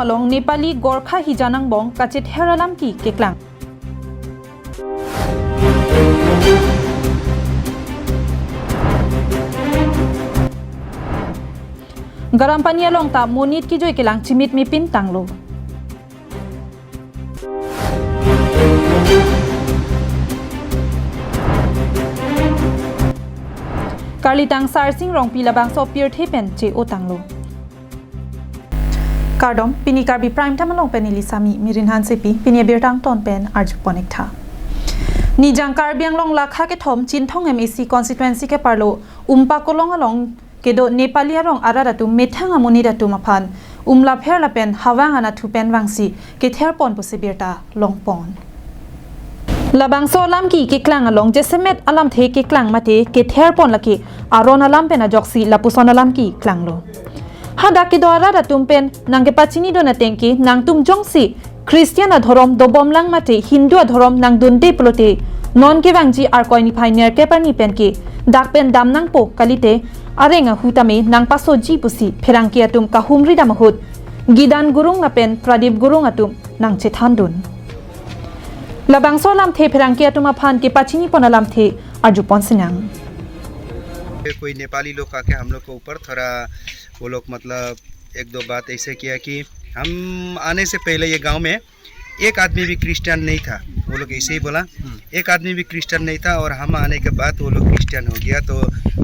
along Nepali Gorkha hijanang bong kachit heralam ki keklang. Garam pania long ta monit ki joy kelang chimit mi pin tanglo. Karlitang sarsing rong pilabang so pir thepen che otanglo. Kardom pini karbi prime time long penili sami mirinhan sepi pini birtang ton pen arjuk ponek tha. Nijang karbiang long lakha ke thom chinthong MEC constituency ke parlo umpa kolong along kedo Nepali arong araratu methanga moniratu maphan umla pherla pen hawang ana thupen wangsi ke therpon posibirta longpon. Labang so lam ki keklang along jesemet alam the keklang mate ke therpon laki aron alam pen ajoksi lapuson alam ki klanglo. Hada ki doara datum pen nangge pachini do na tengki nang tum jongsi Christian adhorom dobom lang mate Hindu adhorom nang dunde plote non ke wangji ar koini pioneer ke parni pen ki dak pen dam nang po kalite arenga hutame nang paso ji pusi pherang ki atum ka humri damahut gidan gurung na pen pradip gurung atum nang chethandun. Labang so lam the pherang ki atum aphan के pachini ponalam थे अर्जुपन सिन्यांग. कोई नेपाली लोग आके हम लोग के ऊपर थोड़ा वो लोग मतलब एक दो बात ऐसे किया कि हम आने से पहले ये गांव में एक आदमी भी क्रिश्चियन नहीं था. वो लोग ऐसे ही बोला एक आदमी भी क्रिश्चियन नहीं था और हम आने के बाद वो लोग क्रिश्चियन हो गया. तो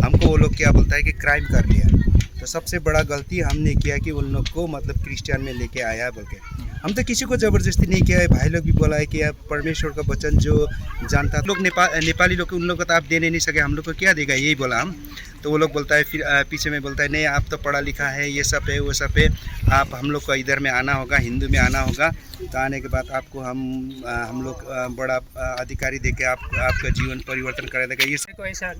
हमको वो लोग क्या बोलता है कि क्राइम कर लिया. तो सबसे बड़ा गलती हमने किया कि उन लोग को मतलब क्रिश्चियन में लेके आया बोल के. हम तो किसी को ज़बरदस्ती नहीं किया है. भाई लोग भी बोला है कि आप परमेश्वर का वचन जो जानता लोग नेपाली लोग उन लोग को तो आप दे नहीं सके, हम लोग को क्या देगा, यही बोला हम. तो वो लोग बोलता है फिर पीछे में बोलता है नहीं आप तो पढ़ा लिखा है, ये सब है वो सब है, आप हम लोग को इधर में आना होगा, हिंदू में आना होगा. तो आने के बाद आपको हम लोग बड़ा अधिकारी दे के आपका जीवन परिवर्तन करा देगा. ये को ऐसा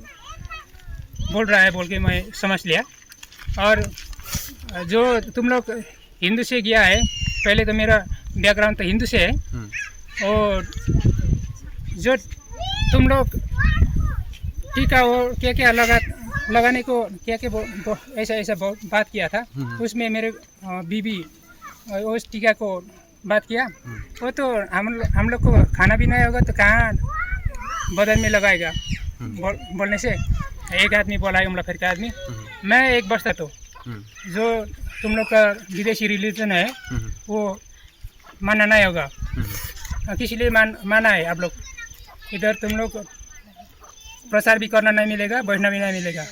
बोल रहा है बोल के मैं समझ लिया. और जो तुम लोग हिंदू से गया है, पहले तो मेरा बैकग्राउंड तो हिंदू से है. और जो तुम लोग टीका और क्या लगाने को क्या ऐसा बात किया था, उसमें मेरे बीबी उस टीका को बात किया. वो तो हम लोग को खाना भी नहीं होगा तो कहाँ बदन में लगाएगा बोलने से एक आदमी बोला है उमला फिर का आदमी. मैं एक बस्ता तो जो तुम लोग का विदेशी रिलीजन है वो मानना नहीं होगा. किसी लिए माना है आप लोग. इधर तुम लोग प्रचार भी करना नहीं मिलेगा, बैठना भी नहीं मिलेगा.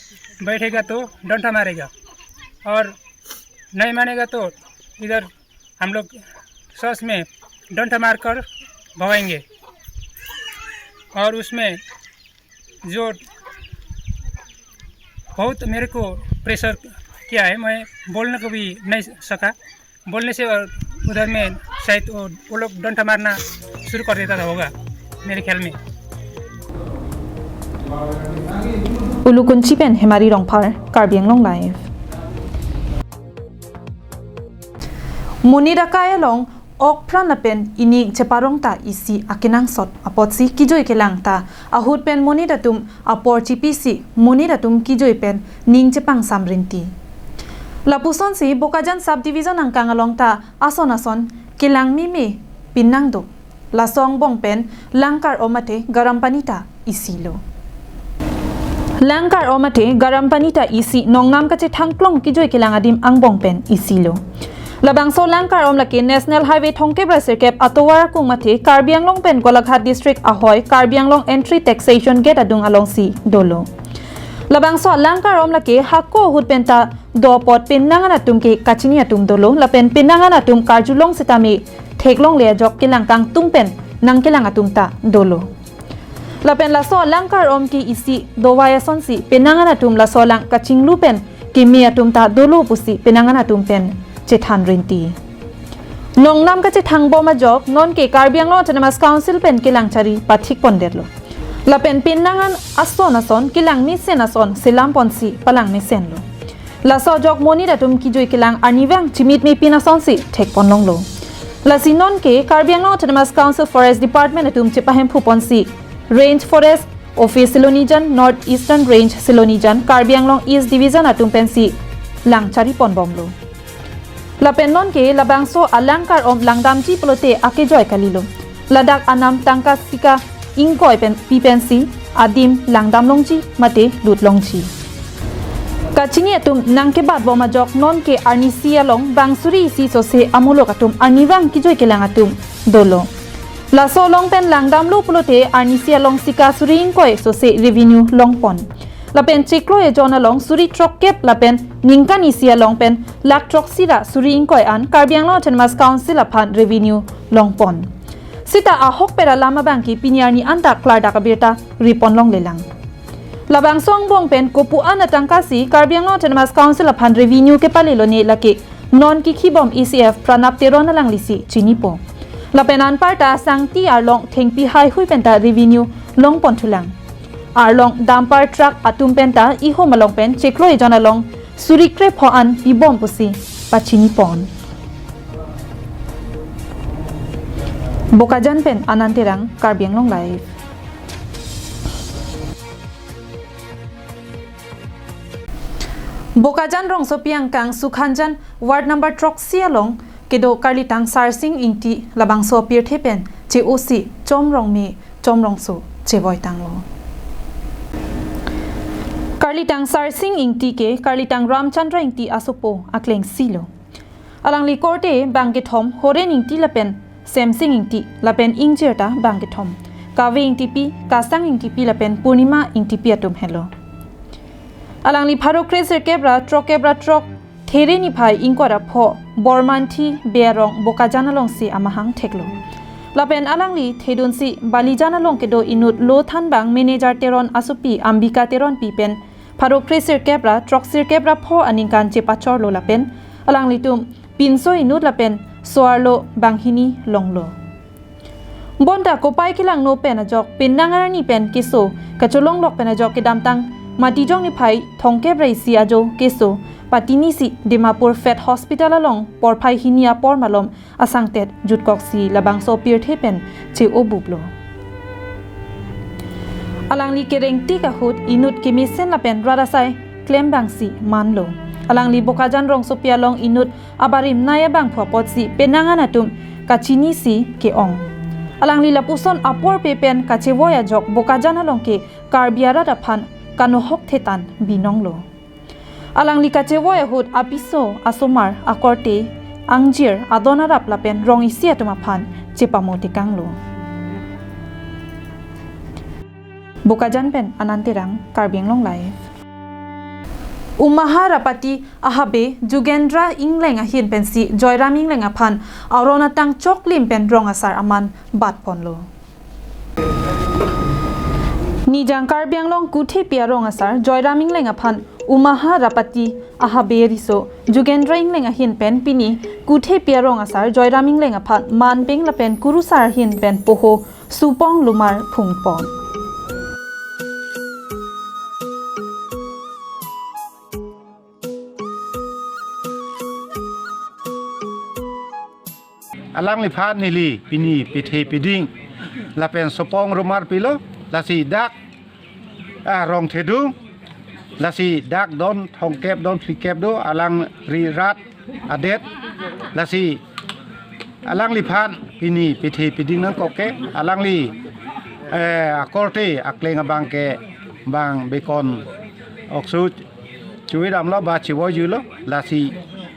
बैठेगा तो डंडा मारेगा और नहीं मानेगा तो इधर हम लोग सस में डंडा मारकर भगाएंगे. और उसमें जो बहुत मेरे को प्रेशर किया है, मैं बोलने को भी नहीं सका. बोलने से और उधर में शायद वो लोग डंडा मारना शुरू कर देता था होगा मेरे ख्याल में. Ulukunchi pen hemari rongphar Karbi Anglong live. Moniraka long ok pran pen ining cheparong ta isi akinang sot apotsi kijoi kelang ta ahut pen moniratum apor chipisi moniratum kijoi pen ning chepang samrinti. Lapuson si Bokajan subdivision ang kangalong ta ason kelang mime pinangdo lasong bong pen langkar omate garampanita isilo. Langkar omate garampanita isi nongnam kache thangklong kijoi kelang adim ang bong pen isilo. Labang so langkar omlake National Highway thongke braserkep atowar kungmate Karbi Anglong pen Golaghat District ahoy Karbi Anglong entry taxation gate adung along si dolo. Labang so langkar omlake hakko hut penta do pot pinangan atum ke kachini atum dolo lapen pinangan atum karjulong sitami theklong le jok kilang kang tungpen nang kilang atum ta dolo. Lapen la so langkar om ki isi dowaya sonsi pinangan atum la so lang kachinglu pen kimi atum ta dolo pusi pinangan atum pen chethan rinti. Nongnam ka chethang boma jok non ke Karbi Anglong Autonomous Council pen kilang chari pathik ponderlo. Lapen pinangan ason kilang misen ason silam ponsi palang misen lo. La so jok moni datum kijoi kilang aniwang chimit me pinason si thek ponlong lo. La sinon ke Karbi Anglong Autonomous Council Forest Department atum chepahem phuponsi Range Forest Office Silonijan North Eastern Range Silonijan Karbi Anglong East Division atum pensi lang chari ponbom lo. la pen non ke la bangso alangkar om langdam ji plote ake joy kalilo ladak anam tangka sika ingkoi pen pipensi adim langdam longji mate lut longji kachini atum nangke bat boma jok non ke arnisia long bangsuri si so se amulo katum anirang ki joy kelang atum dolo la so long pen langdam lu plote arnisia long sika suri ingkoi so se revenue long pon la pen chiklo e jona long suri trok kep la pen ningkan isia long pen lak trok sira suri ingkoi an karbiang lo chenmas council aphan revenue long pon sita ahok pera lama bangki pinyarni anta klarda kabirta ripon long lelang labang song bong pen kopu ana tangkasi karbiang lo chenmas council aphan revenue ke palelo ne lake non ki khibom ECF pranap teron lang lisi chinipo la penan parta sangti arlong thengpi hai hui penta revenue long pon thulang arlong dampar truck atum penta iho malong pen cheklo e jona long surikre pho an pibom pusi pachini pon bokajan pen ananterang karbiang long live bokajan rong sopiang kang sukhanjan ward number troxia long kedo karlitang sarsing ingti labang so pir thepen che osi chomrong me chomrong so chewoi tanglo karlitang sarsing ingti ke karlitang ramchandra ingti asopo akleng silo alangli korte bangethom horen ingti lapen semsing ingti lapen ingjerta bangethom kawe ingti pi kasang ingti pi lapen purnima ingti pi atum hello alangli pharo kreser kebra trok there ni phai ingkora pho bormanthi berong bokajana long si amahang theklo lapen alangli thedun si balijana long kedo inut lo than bang manager teron asupi ambika teron pi pen pharo kreser kebra troksir kebra pho aningkan che pachor lo lapen alangli tum pinso inut lapen soarlo banghini longlo bonda kopai kilang no pen ajok pinnangarani pen kiso kacholong lok pen ajok ke damtang matijong ni phai thongke brai si ajo keso patini si Dimapur Fed Hospital along porphai hinia por malom asangtet jutkok si labang so pir thepen che obublo alangli kerengti ka hut inut kimisen lapen radasai claim bang si manlo alangli bokajan rong sopia long inut abarim naya bang phopot si penangan atum kachini si ke ong alangli lapuson apor pepen kachewoya jok bokajan along ke karbiara raphan kanohok thetan binonglo alangli kachewoya hut apiso asomar akorte angjir adonarap lapen rong isia tuma phan chepamoti kanglo bokajan pen ananterang karbiang long live Umaha rapati ahabe Jugendra ingleng ahin pensi Joyram ingleng aphan arona tang choklim pen rong asar aman bat ponlo Nijang karbiang long kuthe pia rong asar Joyram ingleng aphan Umaha rapati ahabe riso Jugendra ingleng ahin pen pini kuthe pia rong asar Joyram ingleng aphan man peng la pen kurusar hin pen poho supong lumar phungpon alang li phat ni li pini pithe piding la pen sopong romar pilo la si dak rong thedu la si dak don thong kep don phi kep do alang ri rat adet la si alang li phat pini pithe piding nan koke alang li akorte akleng bang ke bang bekon oksu chui dam lo ba chiwo yu lo la si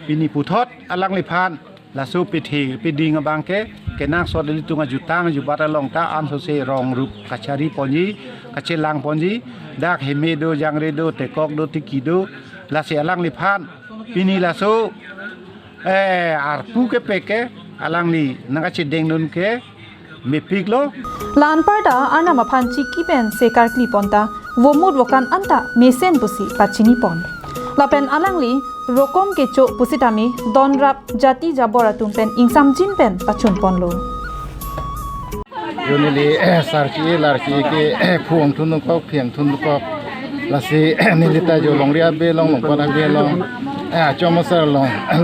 pini puthot alang li phat la su piding abang ke nang so deli tunga jutang ju bata long ta am so se rong rup kachari ponji kachelang ponji dak hemedo jangredo tekok do tikido la se alang li phan pini la so arpu ke peke alang li naga chideng nun ke me piklo lan parda ana maphan chiki pen sekar kliponta womud wokan anta mesen pusi pachini pon lapen alangli rokom kecho pusitami donrap jati jabora tumpen ingsam jinpen pachun ponlo Yunili sarki larki ke phuang thun ko phiang thun ko lasi nilita jo longria be long para be long chomosar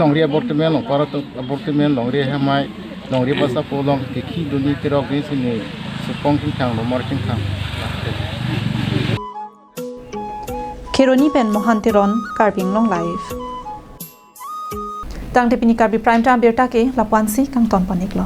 long ria bortme long para to bortme long ria hamai long ria basa po long ke khi duni tirok ni sini supong king thang lo mar king thang Keroni pen mohantiron karbing long live kang te pini karbi prime time berta ke lapuan si kang ton panik lo